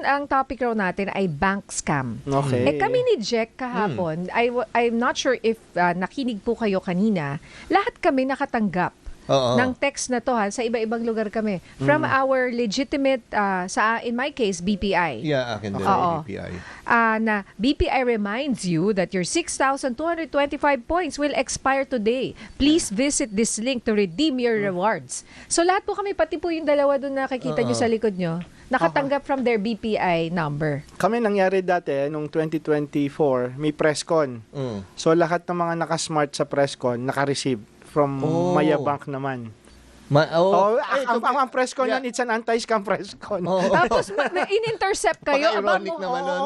ang topic raw natin ay bank scam. Okay. Kami ni Jack kahapon, I'm not sure if nakinig po kayo kanina, lahat kami nakatanggap ng text na to sa iba-ibang lugar kami. From our legitimate, in my case, BPI. Yeah, akin din, BPI. Na BPI reminds you that your 6,225 points will expire today. Please visit this link to redeem your rewards. So lahat po kami, pati po yung dalawa doon nakikita nyo sa likod nyo, nakatanggap from their BPI number. Kami nangyari dati, nung 2024, may Presscon. So lahat ng mga nakasmart sa Presscon, naka-receive from Maya Bank naman. Ang Presscon nun, it's an anti-scam Presscon. Tapos in-intercept kayo. Paka-ironic naman nun.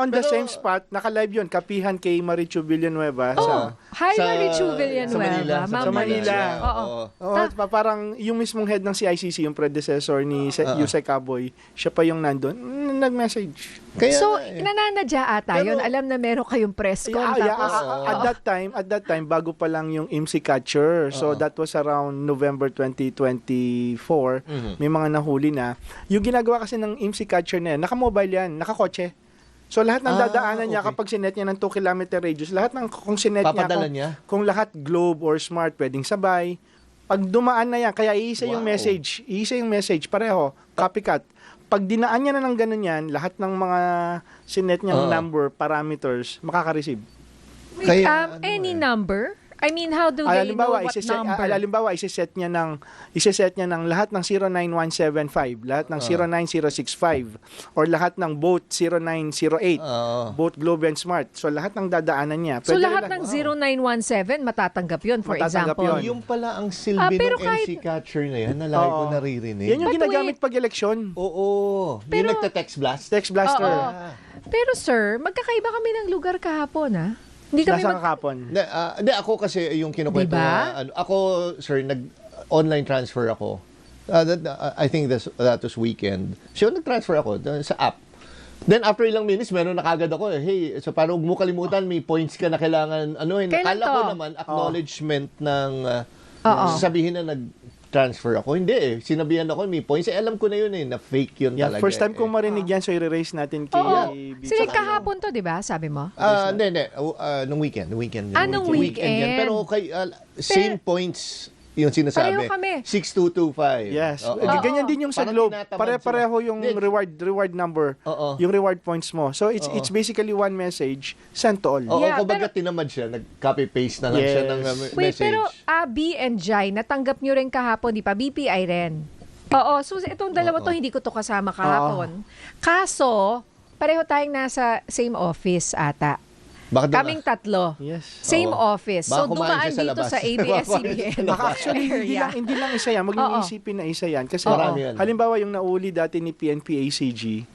On the same spot, naka-live yun, kapihan kay Marichu Villanueva. Hi, Marichu Villanueva. Sa Manila. Parang yung mismong head ng CICC, yung predecessor ni Yusek Aboy, siya pa yung nandun, nag-message. So, nananadya ata yun. Alam na meron kayong Presscon. At that time, bago pa lang yung IMSI catcher. So, that was around November 2024. May mga nahuli na. Yung ginagawa kasi ng IMSI catcher na yan, naka-mobile yan, naka-kotse. So, lahat ng dadaanan niya kapag sinet niya ng 2 kilometer radius, lahat ng kung sinet niya, kung lahat globe or smart, pwedeng sabay. Pag dumaan na yan, kaya iisa yung message, pareho, copycat. Pag dinaan niya na ng ganun yan, lahat ng mga sinet niyang number, parameters, makaka-receive. Any number? I mean, how do they know what number? Halimbawa, isa-set niya ng lahat ng 09175, lahat ng 09065, or lahat ng both 0908, both Globe and Smart. So, lahat ng dadaanan niya. So, lahat ng 0917, matatanggap yun, for example. Yung pala ang silbi ng MC catcher na yan, na lagi ko naririnig. Yan yung ginagamit pag eleksyon. Oo. Yung nagta-text blast? Text blaster. Pero sir, magkakaiba kami ng lugar kahapon, Hindi kami kakapon. Hindi, ako kasi yung kinukwento diba? ako, sir, nag-online transfer ako. I think that was weekend. So, nag-transfer ako sa app. Then, after ilang minutes, meron na kagad ako. Hey, so paano mo kalimutan, may points ka na kailangan, nakala ko naman, acknowledgement ng, sasabihin na transfer ako. Hindi sinabihan ako, may points. Alam ko na yun na fake yun talaga. First time kong marinig yan, so i-raise natin kay... Sige, kahapon to, di ba? Sabi mo? Hindi. Nung weekend. Nung weekend. Yan. Pero same points yung sinasabi. Pareho kami. 6225. Yes. Ganyan din yung sa Globe. Pare-pareho yung reward number. Yung reward points mo. So, it's basically one message sent to all. Kumbaga tinamad siya. Nag-copy-paste na lang siya ng message. Wait, pero Abby and Jai, natanggap nyo rin kahapon, di pa? BPI rin. So itong dalawa to, hindi ko to kasama kahapon. Kaso, pareho tayong nasa same office ata. Kaming tatlo. Yes. Same office. So, dumaan sa dito labas. sa ABS-CBN. Actually, hindi lang isa yan. Mag-iisipin na isa yan. Kasi halimbawa yung nauli dati ni PNP ACG,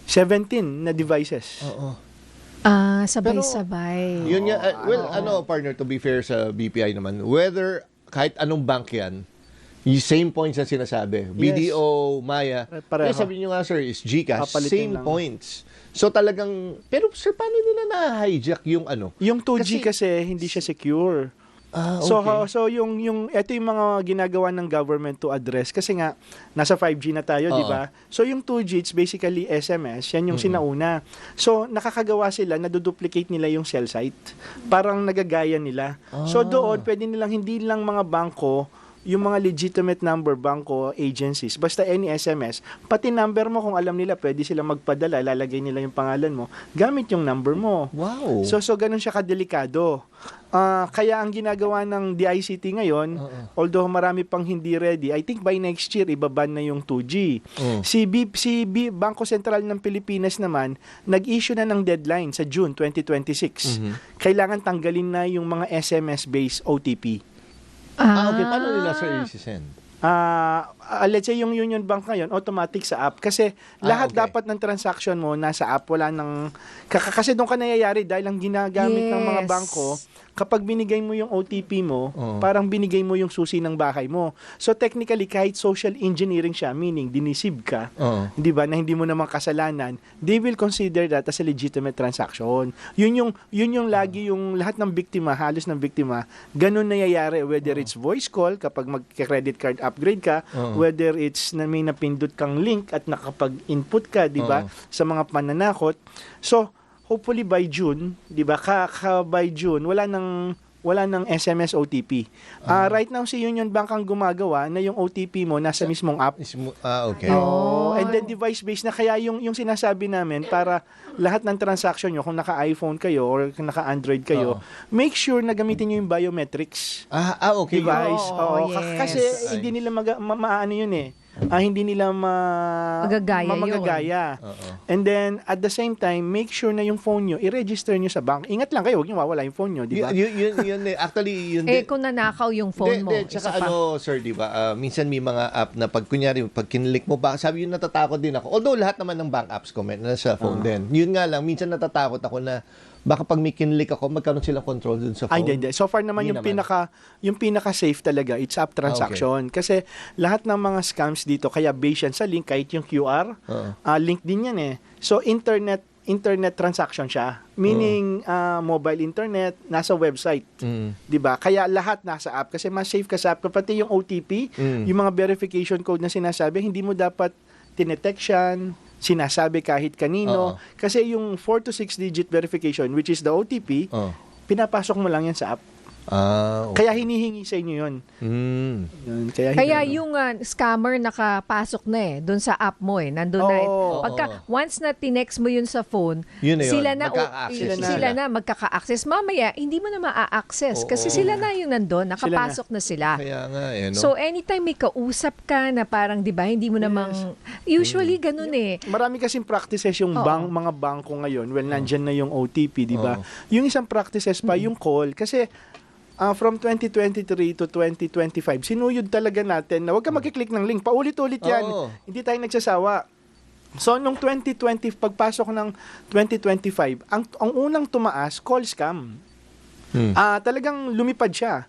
17 na devices. Sabay-sabay. Yun nga, partner, to be fair sa BPI naman, whether kahit anong bank yan, yung same points na sinasabi. BDO, Maya. Sabi nyo nga, sir, is GCash. Same points. So talagang, pero sir, paano nila na-hijack yung Yung 2G kasi hindi siya secure. Okay. So ito yung mga ginagawa ng government to address kasi nga nasa 5G na tayo, di ba? So yung 2G, it's basically SMS, yan yung sinauna. So nakakagawa sila, naduduplicate nila yung cell site. Parang nagagaya nila. So doon, pwede nilang hindi lang mga bangko, yung mga legitimate number, bangko, agencies, basta any SMS, pati number mo kung alam nila, pwede sila magpadala, lalagay nila yung pangalan mo, gamit yung number mo. Wow. So ganun siya kadelikado. Kaya ang ginagawa ng DICT ngayon, although marami pang hindi ready, I think by next year, ibaban na yung 2G. Si Bangko Sentral ng Pilipinas naman, nag-issue na ng deadline sa June 2026. Kailangan tanggalin na yung mga SMS-based OTP. Okay. Paano nila, sir, i-send? Let's say yung Union Bank ngayon, automatic sa app. Kasi lahat dapat ng transaction mo nasa app. Wala nang... Kasi doon ka nangyayari dahil ang ginagamit ng mga bangko, kapag binigay mo yung OTP mo, parang binigay mo yung susi ng bahay mo. So technically, kahit social engineering siya, meaning dinisib ka, di ba, na hindi mo naman kasalanan, they will consider that as a legitimate transaction. Yun yung lagi yung lahat ng biktima, halos ng biktima, ganun nangyayari, whether it's voice call, kapag mag-credit card nakapag-upgrade ka, whether it's na may napindot kang link at nakapag-input ka, di ba, sa mga pananakot. So, hopefully by June, di ba, by June, wala nang SMS OTP. Right now, si Union Bank ang gumagawa na yung OTP mo nasa mismong app. Okay. And then device-based na kaya yung sinasabi namin para lahat ng transaction nyo, kung naka-iPhone kayo or kung naka-Android kayo, make sure na gamitin nyo yung biometrics Okay. device. Oh, yes. Kasi hindi nila maano yun eh. Hindi nila magagaya. And then, at the same time, make sure na yung phone nyo, i-register nyo sa bank. Ingat lang kayo, huwag nyo mawala yung phone nyo, di ba? Yun, actually, yun kung nanakaw yung phone mo. Tsaka sir, di ba, minsan may mga app na pag kunyari, pag kinlik mo ba, sabi yun, natatakot din ako. Although, lahat naman ng bank apps ko, nasa phone din. Yun nga lang, minsan natatakot ako na baka pag may kinlik ako, magkaroon silang control dun sa phone. Hindi. So far naman, yung pinaka safe talaga, it's app transaction. Kasi lahat ng mga scams dito, kaya based yan sa link, kahit yung QR, link din yan eh. So internet transaction siya. Meaning, mobile internet, nasa website. 'Di ba? Kaya lahat nasa app. Kasi mas safe ka sa app. Pati yung OTP, yung mga verification code na sinasabi, hindi mo dapat tinetext yan, sinasabi kahit kanino. Kasi yung 4 to 6 digit verification, which is the OTP, pinapasok mo lang yan sa app. Okay. Kaya hinihingi sa inyo yun. Yun, Kaya yung scammer nakapasok na doon sa app mo nandun na. Pagka once na tinext mo yun sa phone, yun sila na magkaka-access magkaka-access. Mamaya hindi mo na ma-access kasi sila na yung nandun, nakapasok na sila. Kaya nga no? So anytime may kausap ka na parang 'di ba, hindi mo namang usually ganun Marami kasing practices yung mga bangko ngayon. Well, nandyan na yung OTP, di ba? Yung isang practices pa yung call kasi from 2023 to 2025, sinuyod talaga natin na huwag ka magkiklik ng link. Paulit-ulit yan. Hindi tayo nagsasawa. So, nung 2020, pagpasok ng 2025, ang unang tumaas, call scam. Talagang lumipad siya.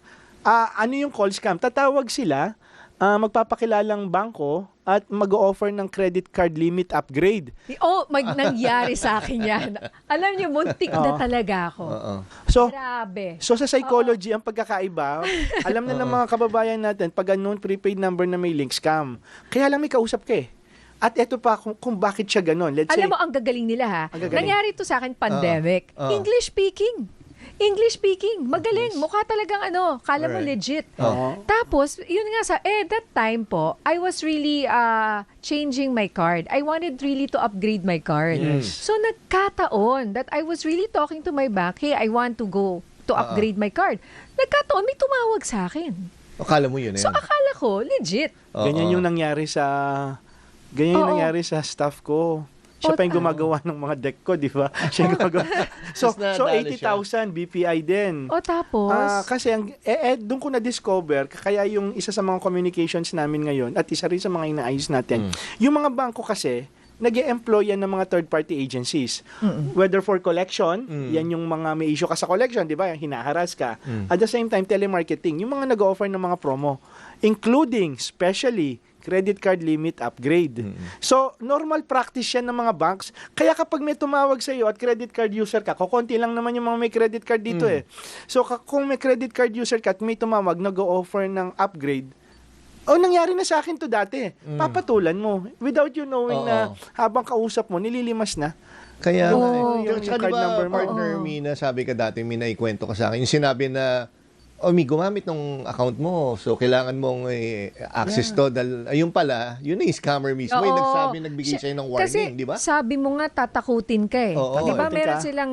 Ano yung call scam? Tatawag sila, magpapakilalang bangko at mag-offer ng credit card limit upgrade. Nangyari sa akin yan. Alam niyo, muntik na talaga ako. Grabe. So sa psychology, ang pagkakaiba, alam na ng mga kababayan natin, pag unknown prepaid number na may link scam. Kaya lang may kausap ka At eto pa kung bakit siya ganon. Let's say, alam mo, ang gagaling nila gagaling. Nangyari to sa akin, pandemic. English speaking. Magaling. Mukha talagang kala mo legit. Tapos, yun nga that time po, I was really changing my card. I wanted really to upgrade my card. So, nagkataon that I was really talking to my bank, hey, I want to go to upgrade my card. Nagkataon, may tumawag sa akin. Akala mo yun So, akala ko, legit. Ganyan yung nangyari sa staff ko. Siya pa yung gumagawa ng mga deck ko, di ba? Siya yung gumagawa. So 80,000 BPI din. Tapos? Kasi doon ko na-discover, kaya yung isa sa mga communications namin ngayon, at isa rin sa mga inaayos natin, yung mga bangko kasi, nag-e-employ yan ng mga third-party agencies. Whether for collection, yan yung mga may issue ka sa collection, di ba? Hinaharas ka. At the same time, telemarketing, yung mga nag-offer ng mga promo, including, especially, credit card limit upgrade. So, normal practice yan ng mga banks. Kaya kapag may tumawag sa iyo at credit card user ka, kukunti lang naman yung mga may credit card dito So, kung may credit card user ka at may tumawag, nag-o-offer ng upgrade, nangyari na sa akin to dati. Papatulan mo. Without you knowing na habang kausap mo, nililimas na. Kaya yung card card number mo. partner, Mina, sabi ka dati, may naikwento ka sa akin. Yung sinabi na, may gumamit ng account mo, so kailangan mong access to. Ayun pala, yun na yung scammer mismo. Nagbigay sa'yo ng warning, di ba? Kasi sabi mo nga, tatakutin ka Di ba meron silang,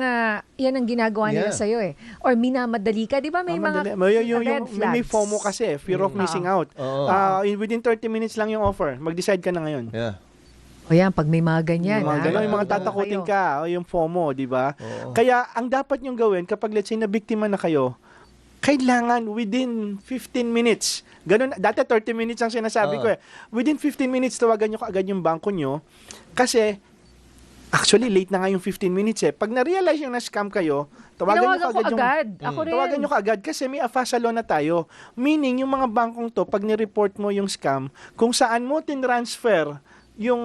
yan ang ginagawa nila sa'yo Or minamadali ka, di ba may mga red flags. May FOMO kasi, fear of missing out. Within 30 minutes lang yung offer. Mag-decide ka na ngayon. O yan, pag may mga ganyan. Yung mga tatakutin ka, yung FOMO, di ba? Kaya, ang dapat nyong gawin, kapag let's say na biktima na kayo, kailangan within 15 minutes. Ganun, dati 30 minutes ang sinasabi ko Within 15 minutes, tawagan nyo kaagad yung bangko nyo. Kasi, actually, late na nga yung 15 minutes Pag na-realize yung na-scam kayo, tawagan nyo kaagad kasi may AFASA law na tayo. Meaning, yung mga bangkong to, pag ni-report mo yung scam, kung saan mo tinransfer yung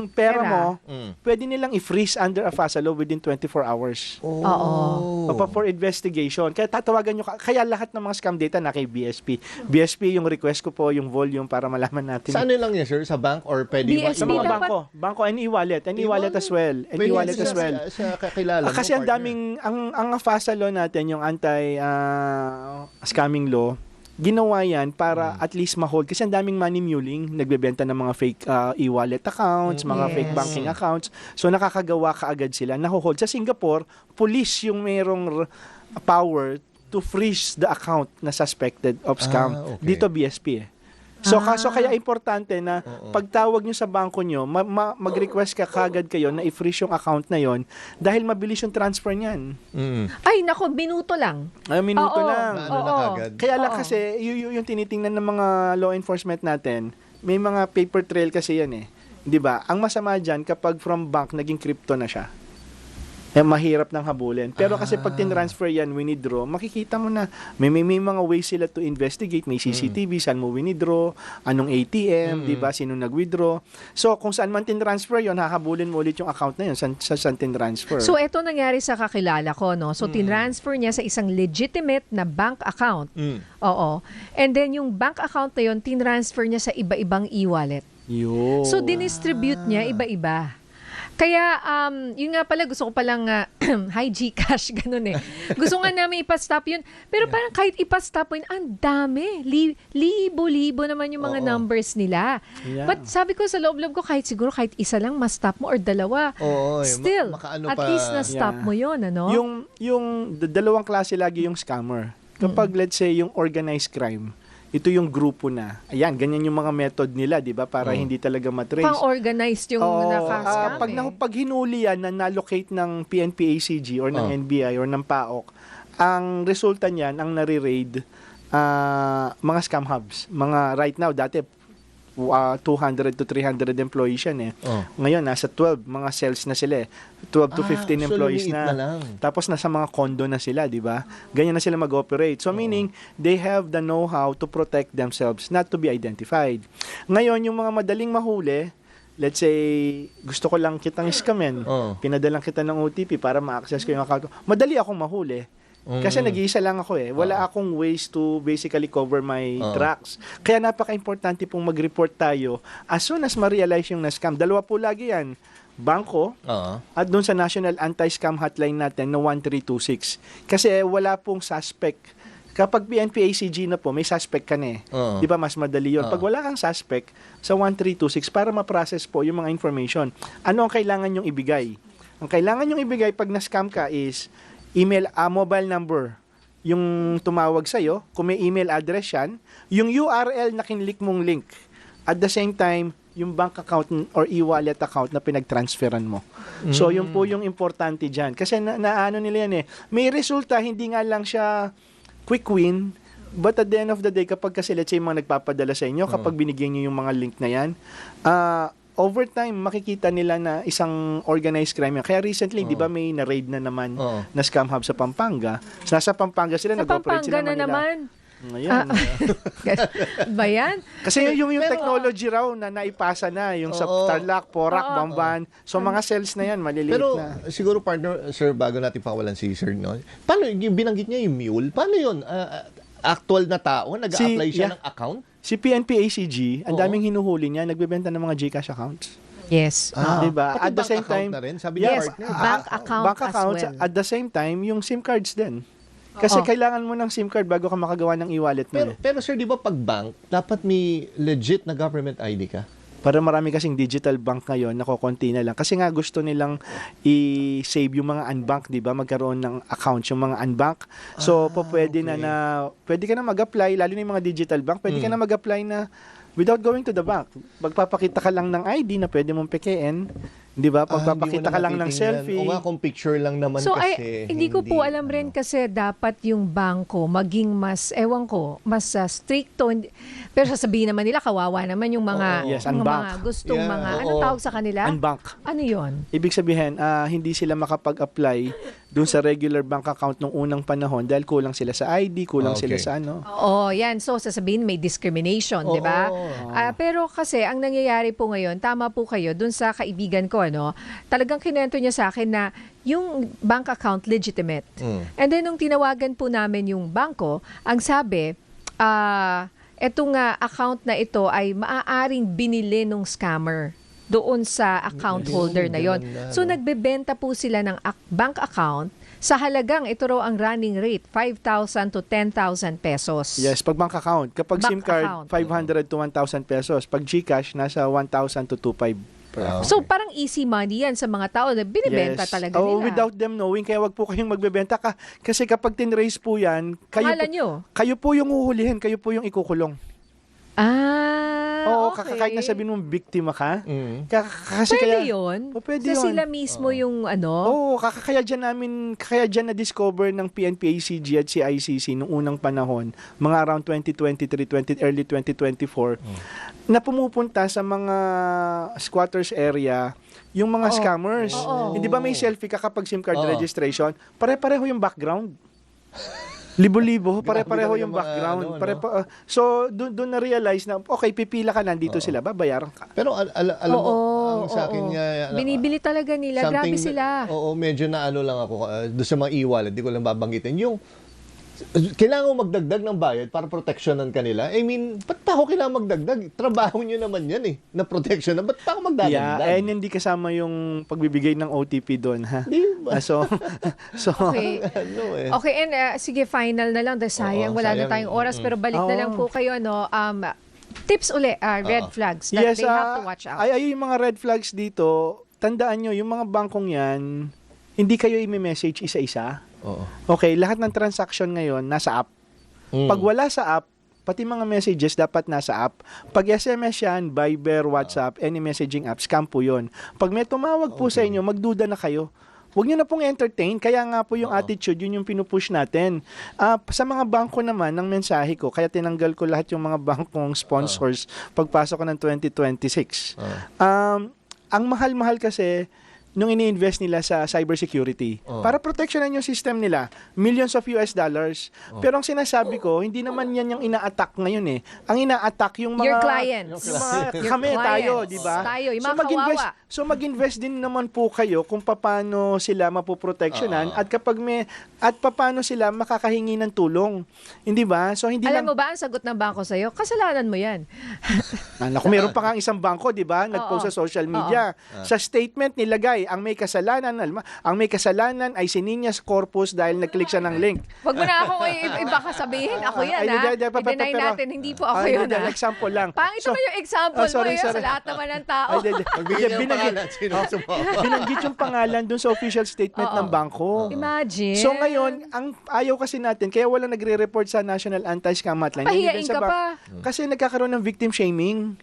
pera Pera. mo, Mm. pwede nilang i-freeze under a FASA law within 24 hours. Oh. For investigation. Kaya tatawagan nyo, kaya lahat ng mga scam data na kay BSP. BSP, yung request ko po, yung volume para malaman natin. Sa ano lang yan, sir? Sa bank or pwede BSP Sa mga dapat- bangko and e-wallet. And e-wallet as well. And Pwede e-wallet yan as well. Sa kakilala mo, Kasi ang partner. daming, ang FASA law natin, yung anti-scamming law, ginawa yan para at least ma-hold. Kasi ang daming money muling, nagbebenta ng mga fake e-wallet accounts, mga Yes. fake banking accounts. So nakakagawa kaagad sila, na-hold. Sa Singapore, police yung merong power to freeze the account na suspected of scam. Okay. Dito BSP eh. So Ah. kaso kaya importante na pagtawag nyo sa bangko nyo, mag-request ka kagad kayo na i-freeze yung account na yon dahil mabilis yung transfer niyan. Mm. Ay, nako, minuto lang. Ay, minuto Oo. lang. Ano na kagad? Kaya lang Oo. kasi, yung tinitingnan ng mga law enforcement natin, may mga paper trail kasi yan eh. 'Di ba? Ang masama dyan, kapag from bank, naging crypto na siya. Mahirap nang habulin. Pero kasi pag tinransfer yan, winidraw, makikita mo na may mga ways sila to investigate. May CCTV, saan mo winidraw, anong ATM, di ba, sino nag-withdraw. So, kung saan man tinransfer yon, hahabulin mo ulit yung account na yun, saan tinransfer. So, eto nangyari sa kakilala ko, no? So, tinransfer niya sa isang legitimate na bank account. Mm. Oo. And then, yung bank account na yun, tinransfer niya sa iba-ibang e-wallet. Yun. So, dinistribute niya iba-iba. Kaya, yun nga pala, gusto ko palang hi Gcash, ganun eh. Gusto nga namin ipastop yun. Pero parang kahit ipastop yun, ang dami. Libo-libo naman yung mga numbers nila. Yeah. But sabi ko sa loob-loob ko, kahit isa lang ma-stop mo or dalawa. Oo, Still, makaano at pa. least na-stop Yeah. mo yun, ano? Yung dalawang klase lagi yung scammer. Kapag let's say yung organized crime, ito yung grupo na. Ayan, ganyan yung mga method nila, 'di ba? Para hindi talaga matrace. Pang-organized yung nakascam Pag hinuli yan na na-locate ng PNP-ACG or ng NBI or ng PAOK, ang resulta niyan, ang nare-raid, mga scam hubs. Mga right now, dati 200 to 300 employees yan eh. Oh. Ngayon, nasa 12 mga cells na sila eh. 12 to 15 so employees lumiit na. na lang. Tapos nasa mga condo na sila, di ba? Ganyan na sila mag-operate. So meaning, they have the know-how to protect themselves, not to be identified. Ngayon, yung mga madaling mahuli, let's say, gusto ko lang kitang iskamen, pinadalang kita ng OTP para ma-access ko yung account ko. Madali akong mahuli. Kasi nag-iisa lang ako eh. Wala akong ways to basically cover my tracks. Kaya napaka-importante pong mag-report tayo as soon as ma-realize yung na-scam. Dalawa po lagi yan. Bangko at doon sa National Anti-Scam Hotline natin na 1326. Kasi wala pong suspect. Kapag PNP-ACG na po, may suspect ka na eh. Di ba mas madali yun? Pag wala kang suspect, sa 1326, para ma-process po yung mga information, ano ang kailangan yung ibigay? Ang kailangan yung ibigay pag na-scam ka is email, mobile number, yung tumawag sa'yo, kung may email address yan, yung URL na kinlik mong link, at the same time, yung bank account or e-wallet account na pinag-transferan mo. So, yun po yung importante dyan. Kasi naano nila yan eh. May resulta, hindi nga lang siya quick win, but at the end of the day, kapag kasi let's say mga nagpapadala sa inyo, kapag binigyan nyo yung mga link na yan, over time, makikita nila na isang organized crime yan. Kaya recently, di ba may na-raid na naman na scam hub sa Pampanga. Nasa Pampanga sila, Sa nag-operate sila Pampanga na Manila. naman. Ngayon. Ba yan? Kasi yung Pero, technology raw na naipasa na, yung sa Tarlac, Porac, Bamban. So mga cells na yan, maliliit Pero na. siguro partner, sir, bago natin pakawalan si sir, no? Paano, yung binanggit niya yung mule, paano yun? Actual na tao, nag-a-apply siya ng account? Si PNP-ACG, ang daming hinuhuli niya, nagbebenta ng mga GCash accounts. Yes. Diba? Pati At the bank same account time, na rin, sabi Yes, niya, partner. bank account bank accounts, as well. at the same time, yung SIM cards din. Kasi kailangan mo ng SIM card bago ka makagawa ng e-wallet mo. Pero sir, di ba pag bank, dapat may legit na government ID ka? Para marami kasing digital bank ngayon, nakokonti na lang. Kasi nga gusto nilang i-save yung mga unbank, di ba? Magkaroon ng accounts yung mga unbank. So, pwede pwede ka na mag-apply, lalo na yung mga digital bank, pwede ka na mag-apply na without going to the bank. Magpapakita ka lang ng ID na pwede mong pekein. Di ba? Pagpapakita ka lang ng selfie. O nga, kung picture lang naman So, kasi. hindi ko po alam rin kasi dapat yung bangko maging mas, ewan ko, mas stricto. Pero sasabihin naman nila, kawawa naman yung mga, Yes, yung unbank. mga gustong Yeah, mga, oo. anong tawag sa kanila? Unbank. Ano yun? Ibig sabihin, hindi sila makapag-apply dun sa regular bank account nung unang panahon dahil kulang sila sa ID, kulang sila Okay. sa ano. Oo, yan. So, sasabihin may discrimination, di ba? Pero kasi, ang nangyayari po ngayon, tama po kayo, dun sa kaibigan ko, talagang kinento niya sa akin na yung bank account legitimate. And then, nung tinawagan po namin yung bangko, ang sabi, etong account na ito ay maaaring binili nung scammer doon sa account holder na yon. So nagbebenta po sila ng bank account sa halagang ito raw ang running rate, 5,000 to 10,000 pesos. Yes, pag bank account. Kapag Bank SIM card, account. 500 to 1,000 pesos. Pag GCash, nasa 1,000 to 2,500 per account. So parang easy money yan sa mga tao na binibenta talaga nila. Without them knowing, kaya wag po kayong magbebenta ka. Kasi kapag tinrace po yan, Pangalan nyo? kayo po yung uhulihin, kayo po yung ikukulong. Oo, okay. kahit na sabihin mong biktima ka. Kasi Pwede kaya, yun? pwede So yun. sila mismo yung Kaya dyan na-discover ng PNP-ACG at CICC nung unang panahon, mga around 2023, early 2024, na pumupunta sa mga squatters area, yung mga scammers. Hindi ba may selfie ka kapag SIM card registration? Pare-pareho yung background. Libo-libo, pare-pareho Grabe yung mga background. ano. So, doon na-realize na, okay, pipila ka, nandito sila, babayaran ka. Pero alam mo, ang sa akin nga, binibili talaga nila. Grabe sila. Oo, medyo na ano lang ako, doon sa mga e-wallet, di ko lang babanggitin. Yung, kailangan mo magdagdag ng bayad para proteksyonan kanila. I mean, ba't pa ako kailangan magdagdag? Trabaho nyo naman yan na proteksyonan. Ba't pa ako magdadagdag? Yeah, hindi kasama yung pagbibigay ng OTP doon, ha? Di ba? So, Okay. Okay, and sige, final na lang. Dahil sayang, wala na sayang. tayong oras. Pero balik na lang po kayo, tips uli, red flags that they have to watch out. Ay, yung mga red flags dito, tandaan nyo, yung mga bangkong yan, hindi kayo i-message isa-isa. Oo. Okay, lahat ng transaction ngayon nasa app. Pag wala sa app, pati mga messages dapat nasa app. Pag SMS yan, Viber, WhatsApp, any messaging app, scam po yun. Pag may tumawag po sa inyo, magduda na kayo. Huwag nyo na pong entertain. Kaya nga po yung attitude, yun yung pinupush natin. Sa mga bangko naman, ng mensahe ko, kaya tinanggal ko lahat yung mga bangkong sponsors pagpasok ko ng 2026. Ang mahal-mahal kasi, nung ini-invest nila sa cybersecurity. Para protectionan yung system nila, millions of US dollars. Pero ang sinasabi ko, hindi naman yan yung ina-attack ngayon eh. Ang ina-attack yung mga... Your clients. Yung mga Your kami, clients. tayo, di ba? Tayo, yung mga kawawa. So mag-invest din naman po kayo kung paano sila mapoproteksyonan at paano sila makakahingi ng tulong. Hindi ba? So hindi Alam mo ba ang sagot ng bangko sa'yo? Kasalanan mo yan. Naku, meron pa nga isang bangko, di ba? Nag-post sa social media. Sa statement nilagay, ang may kasalanan ay si Niñas Corpus dahil nag-click siya ng link. Wag mo na ako iba ka sabihin. Ako yan, I-deny natin. Hindi po ako yun, Example lang. Pangit naman yung example mo sorry. sa lahat naman ng tao. Binanggit yung pangalan dun sa official statement ng bangko. Imagine. So ngayon, ang ayaw kasi natin, kaya wala nagre-report sa National Anti-Scam Hotline. Pahiyain Hindi din sa ka pa. Kasi nagkakaroon ng victim shaming.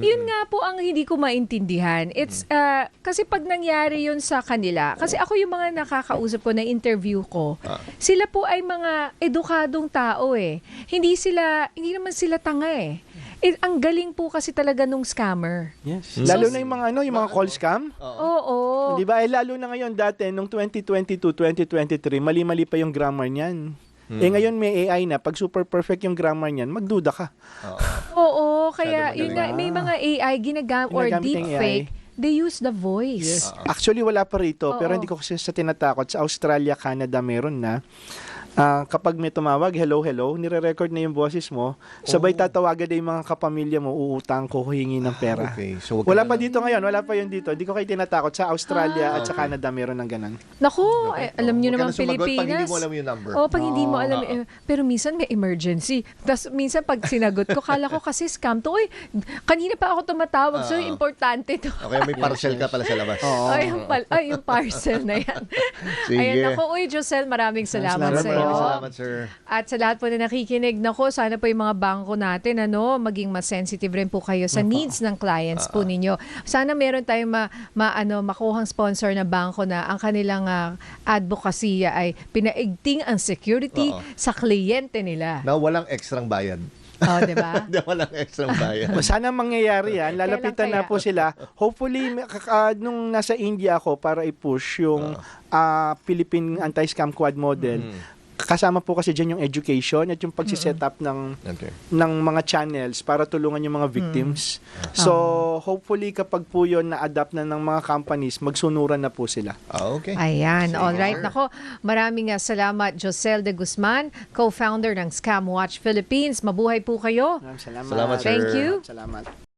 Yun nga po ang hindi ko maintindihan. It's kasi pag nangyari yun sa kanila, kasi ako yung mga nakakausap ko na interview ko, sila po ay mga edukadong tao eh. Hindi naman sila tanga eh. Ang galing po kasi talaga nung scammer. Yes. Lalo na yung mga call scam. Oo. Di ba? Lalo na ngayon dati, nung 2022, 2023, mali-mali pa yung grammar niyan. Ngayon may AI na. Pag super perfect yung grammar niyan, magduda ka. Oo, kaya Masyado yun nga, may mga AI or Ginagamit ang deepfake, they use the voice. Yes. Actually, wala pa rito. Pero hindi ko kasi sa tinatakot. Sa Australia, Canada, meron na. Kapag may tumawag, hello, nire-record na yung boses mo. Sabay tatawagan na yung mga kapamilya mo, uutang ko, huhingi ng pera. Okay. So, Wala pa dito ngayon, wala pa yun dito. Hindi ko kayo tinatakot. Sa Australia at sa Canada, meron ng ganun. Naku, alam nyo naman Pilipinas. Pag hindi Pilipinas. mo alam yung number. Pag hindi mo alam. Pero minsan may emergency. Tapos minsan pag sinagot ko, kala ko kasi scam to. Uy, kanina pa ako tumatawag. So, importante to. Okay, may parcel ka pala sa labas. Yung parcel na yan. Sige. Ayan, naku, Josel, maraming salamat sa iyo. Salamat, sir. At sa lahat po na nakikinig, nako, sana po yung mga bangko natin, maging mas sensitive rin po kayo sa needs ng clients po ninyo. Sana meron tayong makuhang sponsor na bangko na ang kanilang advocacy ay pinaigting ang security sa kliyente nila. Na walang ekstrang bayad. Oh, di ba? Hindi, walang extra bayad. Sana mangyayari yan. Lalapitan Kailan na po sila. Hopefully, nung nasa India ako para i-push yung Philippine Anti-Scam Quad Model, kasama po kasi dyan yung education at yung pagsiset up Okay. ng mga channels para tulungan yung mga victims. So, hopefully kapag po yun na-adapt na ng mga companies, magsunuran na po sila. Okay. Ayan, Sige. all right. Nako, maraming salamat Josel de Guzman, co-founder ng Scam Watch Philippines. Mabuhay po kayo. Salamat. Salamat, sir. Thank you. Salamat.